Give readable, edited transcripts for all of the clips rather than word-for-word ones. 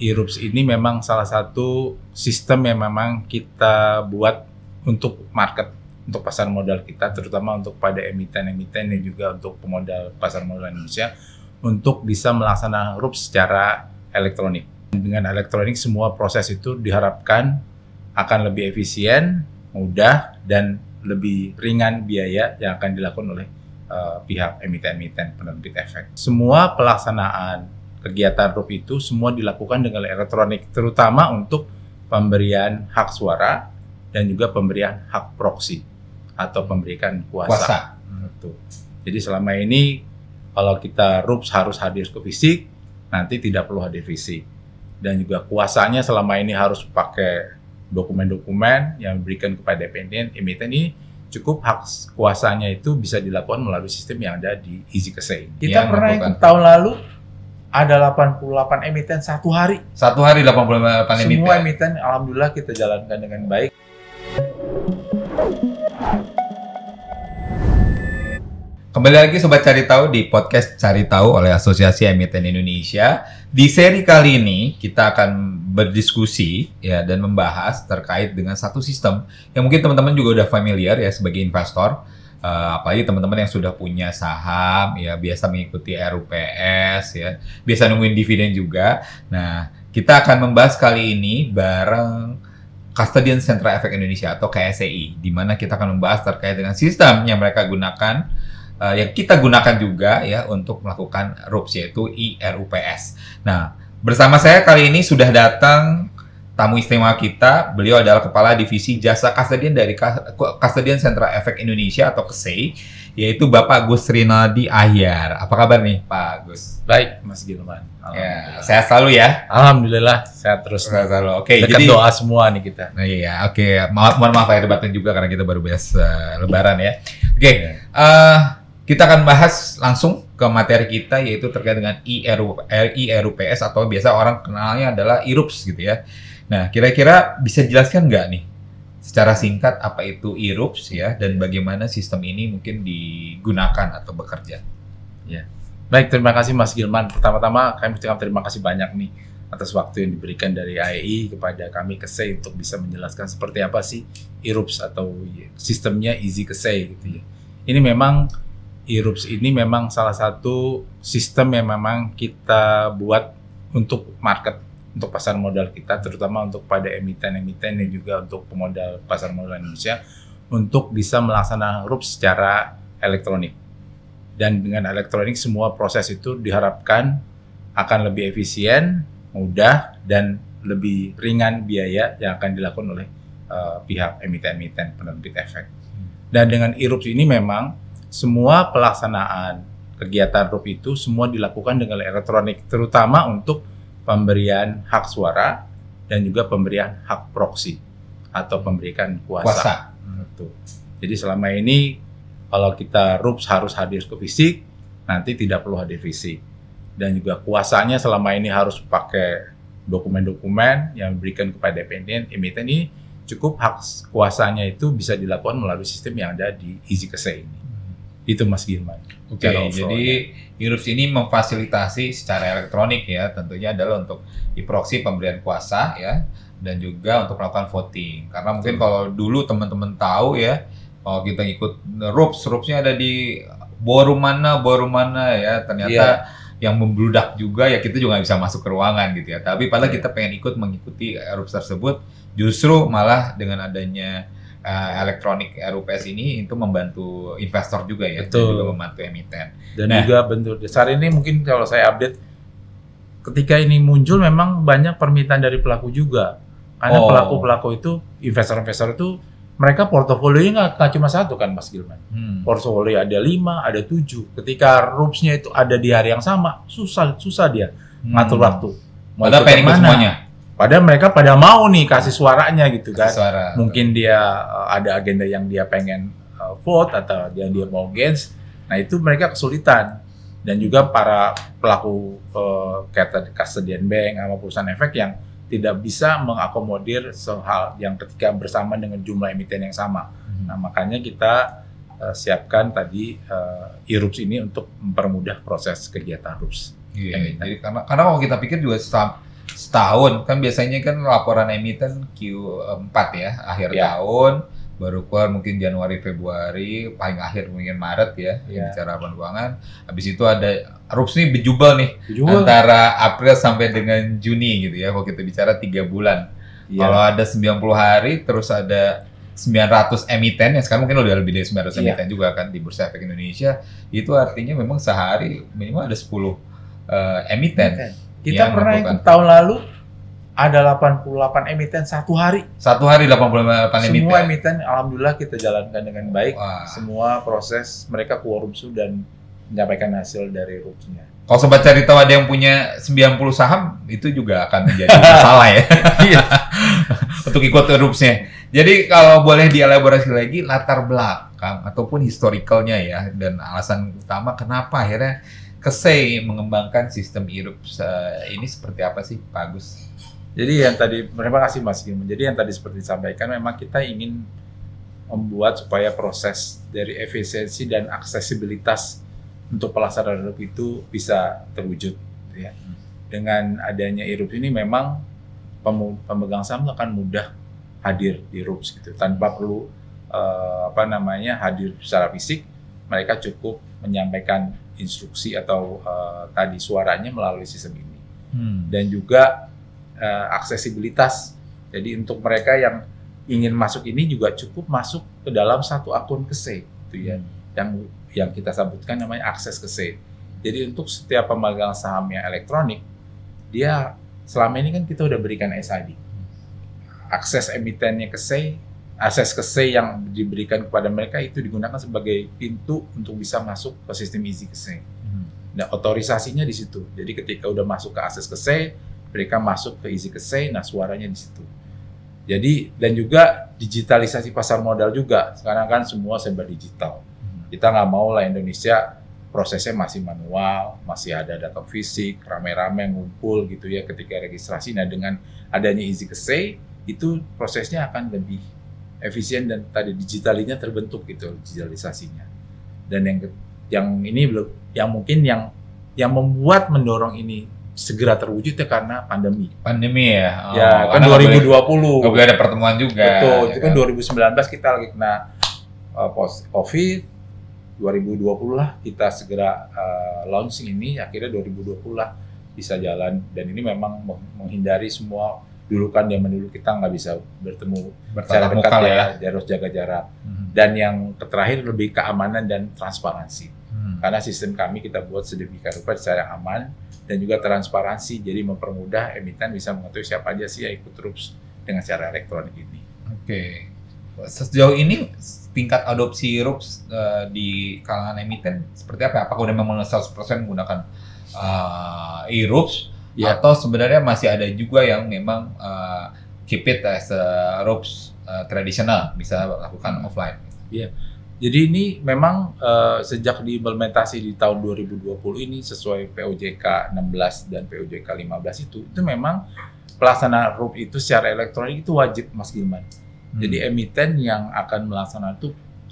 IRUPS ini memang salah satu sistem yang memang kita buat untuk market, untuk pasar modal kita, terutama untuk pada emiten-emiten dan juga untuk pemodal pasar modal Indonesia, untuk bisa melaksanakan IRUPS secara elektronik. Dengan elektronik semua proses itu diharapkan akan lebih efisien, mudah, dan lebih ringan biaya yang akan dilakukan oleh pihak emiten-emiten penerbit efek. Semua pelaksanaan kegiatan RUP itu semua dilakukan dengan elektronik, terutama untuk pemberian hak suara dan juga pemberian hak proksi atau pemberian kuasa. Jadi selama ini kalau kita RUPS harus hadir ke fisik, nanti tidak perlu hadir fisik. Dan juga kuasanya selama ini harus pakai dokumen-dokumen yang diberikan kepada emiten ini, cukup hak kuasanya itu bisa dilakukan melalui sistem yang ada di EasyKesei. Kita pernah ikut tahun lalu ada 88 emiten satu hari. Satu hari 88 emiten. Semua emiten alhamdulillah kita jalankan dengan baik. Kembali lagi Sobat Cari Tahu di podcast Cari Tahu oleh Asosiasi Emiten Indonesia. Di seri kali ini kita akan berdiskusi ya dan membahas terkait dengan satu sistem yang mungkin teman-teman juga udah familiar ya sebagai investor. Apalagi teman-teman yang sudah punya saham ya, biasa mengikuti RUPS ya, biasa nungguin dividen juga. Nah, kita akan membahas kali ini bareng Custodian Central Efek Indonesia atau KSEI, di mana kita akan membahas terkait dengan sistem yang mereka gunakan, yang kita gunakan juga ya untuk melakukan RUPS, yaitu IRUPS. Nah, bersama saya kali ini sudah datang tamu istimewa kita. Beliau adalah Kepala Divisi Jasa Custodian dari Custodian Central Efek Indonesia atau KSEI, yaitu Bapak Gus Rinaldi Ahyar. Apa kabar nih Pak Gus? Baik Mas Gilman. Ya, sehat selalu ya? Alhamdulillah sehat terus. Sehat selalu. Oke, jadi doa semua nih kita. Nah, iya, oke. Mohon maaf lahir batin juga karena kita baru beres Lebaran ya. Oke, kita akan bahas langsung ke materi kita, yaitu terkait dengan IRUPS atau biasa orang kenalnya adalah IRUPS gitu ya. Nah, kira-kira bisa dijelaskan nggak nih secara singkat apa itu IRUPS ya, dan bagaimana sistem ini mungkin digunakan atau bekerja? Ya, baik, terima kasih Mas Gilman. Pertama-tama kami ucapkan terima kasih banyak nih atas waktu yang diberikan dari AEI kepada kami KSEI untuk bisa menjelaskan seperti apa sih IRUPS atau sistemnya EasyKesei gitu ya. Ini memang IRUPS ini memang salah satu sistem yang memang kita buat untuk market, untuk pasar modal kita, terutama untuk pada emiten-emiten dan juga untuk pemodal pasar modal Indonesia, untuk bisa melaksanakan RUPS secara elektronik. Dan dengan elektronik semua proses itu diharapkan akan lebih efisien, mudah, dan lebih ringan biaya yang akan dilakukan oleh pihak emiten-emiten penerbit efek. Dan dengan IRUPS ini memang semua pelaksanaan kegiatan RUP itu semua dilakukan dengan elektronik, terutama untuk pemberian hak suara dan juga pemberian hak proksi atau pemberian kuasa. Jadi selama ini kalau kita RUPS harus hadir ke fisik, nanti tidak perlu hadir fisik. Dan juga kuasanya selama ini harus pakai dokumen-dokumen yang diberikan kepada emiten ini, cukup hak kuasanya itu bisa dilakukan melalui sistem yang ada di EasyKesei ini. Itu Mas Gilman. Oke, jadi IRUPS ini memfasilitasi secara elektronik ya, tentunya adalah untuk proksi pemberian kuasa ya, dan juga untuk melakukan voting. Karena mungkin kalau dulu teman-teman tahu ya, kalau kita ikut RUPS-nya ada di ballroom mana ya, ternyata yang membludak juga ya, kita juga nggak bisa masuk ke ruangan gitu ya. Tapi padahal kita pengen mengikuti RUPS tersebut, justru malah dengan adanya elektronik RUPS ini itu membantu investor juga ya. Betul. Dan juga membantu emiten. Dan juga bentuk dasar ini mungkin kalau saya update, ketika ini muncul memang banyak permintaan dari pelaku juga. Karena pelaku-pelaku itu, investor-investor itu, mereka portofolionya nggak cuma satu kan Mas Gilman. Portofolio ada 5, ada 7. Ketika RUPS-nya itu ada di hari yang sama, susah dia ngatur waktu. Padahal pengen ikut semuanya. Padahal mereka pada mau nih kasih suaranya gitu kan. Suara. Mungkin dia ada agenda yang dia pengen vote atau dia mau against. Nah itu mereka kesulitan. Dan juga para pelaku kayak custodian bank sama perusahaan efek yang tidak bisa mengakomodir hal yang ketika bersama dengan jumlah emiten yang sama. Nah makanya kita siapkan tadi IRUPS ini untuk mempermudah proses kegiatan RUPS. Jadi karena kalau kita pikir juga setahun kan biasanya kan laporan emiten Q4 ya, akhir tahun baru keluar mungkin Januari Februari, paling akhir mungkin Maret ya, bicara laporan keuangan. Habis itu ada RUPS nih bejubel nih antara April sampai dengan Juni gitu ya. Kalau kita bicara 3 bulan. Kalau ada 90 hari terus ada 900 emiten, yang sekarang mungkin udah lebih dari 900 emiten juga kan di Bursa Efek Indonesia. Itu artinya memang sehari minimal ada 10 emiten. Kita pernah ikut tahun lalu ada 88 emiten satu hari. Satu hari 88 emiten. Semua emiten alhamdulillah kita jalankan dengan baik. Semua proses mereka quorum dan menyampaikan hasil dari RUPS-nya. Kalau sobat cari tahu ada yang punya 90 saham, itu juga akan menjadi masalah ya. Untuk ikut RUPS-nya. Jadi kalau boleh dielaborasi lagi latar belakang ataupun historicalnya ya, dan alasan utama kenapa akhirnya KSEI mengembangkan sistem IRUPS ini seperti apa sih Pak Agus? Jadi yang tadi, terima kasih Mas Gilman. Jadi yang tadi seperti disampaikan, memang kita ingin membuat supaya proses dari efisiensi dan aksesibilitas untuk pelaksanaan IRUPS itu bisa terwujud. Ya. Dengan adanya IRUPS ini memang pemegang saham akan mudah hadir di IRUPS gitu, tanpa perlu hadir secara fisik. Mereka cukup menyampaikan instruksi atau tadi suaranya melalui sistem ini. Dan juga aksesibilitas. Jadi untuk mereka yang ingin masuk ini juga cukup masuk ke dalam satu akun KSEI gitu ya. Yang kita sebutkan namanya akses KSEI. Jadi untuk setiap pemegang saham yang elektronik, dia selama ini kan kita udah berikan SID. Akses emitennya KSEI, akses KSEI yang diberikan kepada mereka itu digunakan sebagai pintu untuk bisa masuk ke sistem Easy KSEI. Nah, otorisasinya di situ. Jadi ketika udah masuk ke akses KSEI, mereka masuk ke Easy KSEI, nah suaranya di situ. Jadi, dan juga digitalisasi pasar modal juga. Sekarang kan semua serba digital. Kita nggak mau lah Indonesia prosesnya masih manual, masih ada data fisik, rame-rame ngumpul gitu ya ketika registrasi. Nah dengan adanya Easy KSEI, itu prosesnya akan lebih efisien dan tadi digitalinya terbentuk gitu, digitalisasinya. Dan yang ini belum, yang mungkin yang membuat mendorong ini segera terwujud ya karena pandemi. Pandemi ya? Ya, kan 2020. Nggak boleh ada pertemuan juga. Betul, itu kan 2019 kita lagi kena COVID, 2020 lah kita segera launching ini, akhirnya 2020 lah bisa jalan. Dan ini memang menghindari semua, dulu kan zaman dulu kita nggak bisa bertemu secara dekat ya, harus jaga jarak. Dan yang terakhir lebih keamanan dan transparansi. Karena sistem kami kita buat sedemikian rupa secara aman dan juga transparansi, jadi mempermudah emiten bisa mengetahui siapa aja sih yang ikut RUPS dengan cara elektronik ini. Oke. Sejauh ini tingkat adopsi RUPS di kalangan emiten seperti apa? Apakah udah memang 100% menggunakan e-RUPS atau sebenarnya masih ada juga yang memang keep it as RUPS tradisional, bisa lakukan offline? Iya. Jadi ini memang sejak diimplementasi di tahun 2020 ini sesuai POJK 16 dan POJK 15 itu memang pelaksanaan RUPS itu secara elektronik itu wajib Mas Gilman. Jadi emiten yang akan melaksanakan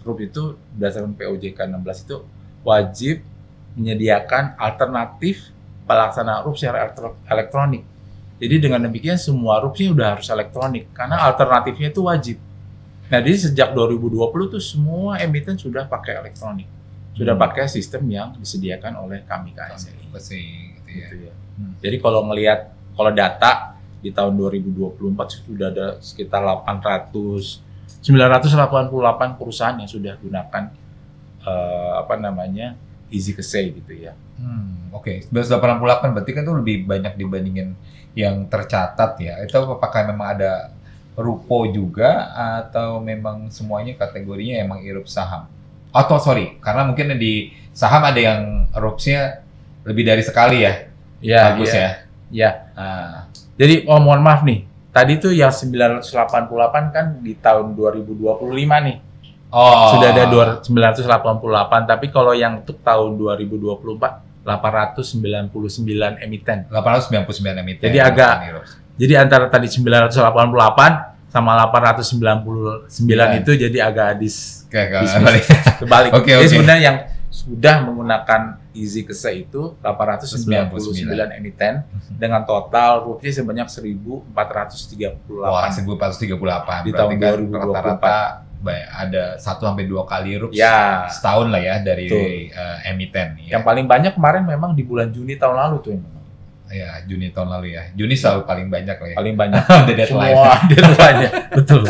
RUPS itu berdasarkan POJK 16 itu wajib menyediakan alternatif pelaksanaan RUPS secara elektronik. Jadi dengan demikian semua RUPS-nya udah harus elektronik karena alternatifnya itu wajib. Nah, jadi sejak 2020 tuh semua emiten sudah pakai elektronik, sudah pakai sistem yang disediakan oleh kami KSEI. Gitu ya. Jadi kalau kalau data di tahun 2024 sudah ada sekitar 988 perusahaan yang sudah gunakan Easy KSEI gitu ya. Oke. 988 berarti kan itu lebih banyak dibandingin yang tercatat ya. Itu apakah memang ada rupo juga atau memang semuanya kategorinya emang IRUPS saham? Atau karena mungkin di saham ada yang RUPS-nya lebih dari sekali ya? Iya, bagus ya. Jadi mohon maaf nih, tadi tuh yang 988 kan di tahun 2025 nih. Sudah ada 988, tapi kalau yang untuk tahun 2024 899 emiten. 899 emiten. Jadi antara tadi 988 sama 899 itu jadi agak kebalik. Jadi sebenarnya yang sudah menggunakan Easy Kese itu 899 emiten dengan total rupiah sebanyak 1.438. Wah, 1.438. Di tahun Berarti 2024. rata-rata ada 1-2 kali rups Ya. setahun lah ya dari Betul. emiten. Yang paling banyak kemarin memang di bulan Juni tahun lalu tuh yang Ya, Juni tahun lalu ya. Juni selalu paling banyak lah ya. paling banyak. The deadline. Semua deadline-nya. Betul.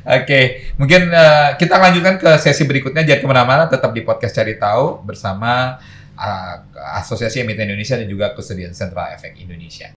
Oke, mungkin kita lanjutkan ke sesi berikutnya. Jangan kemana-mana, tetap di podcast Cari Tahu bersama Asosiasi Emiten Indonesia dan juga Custodian Central Efek Indonesia.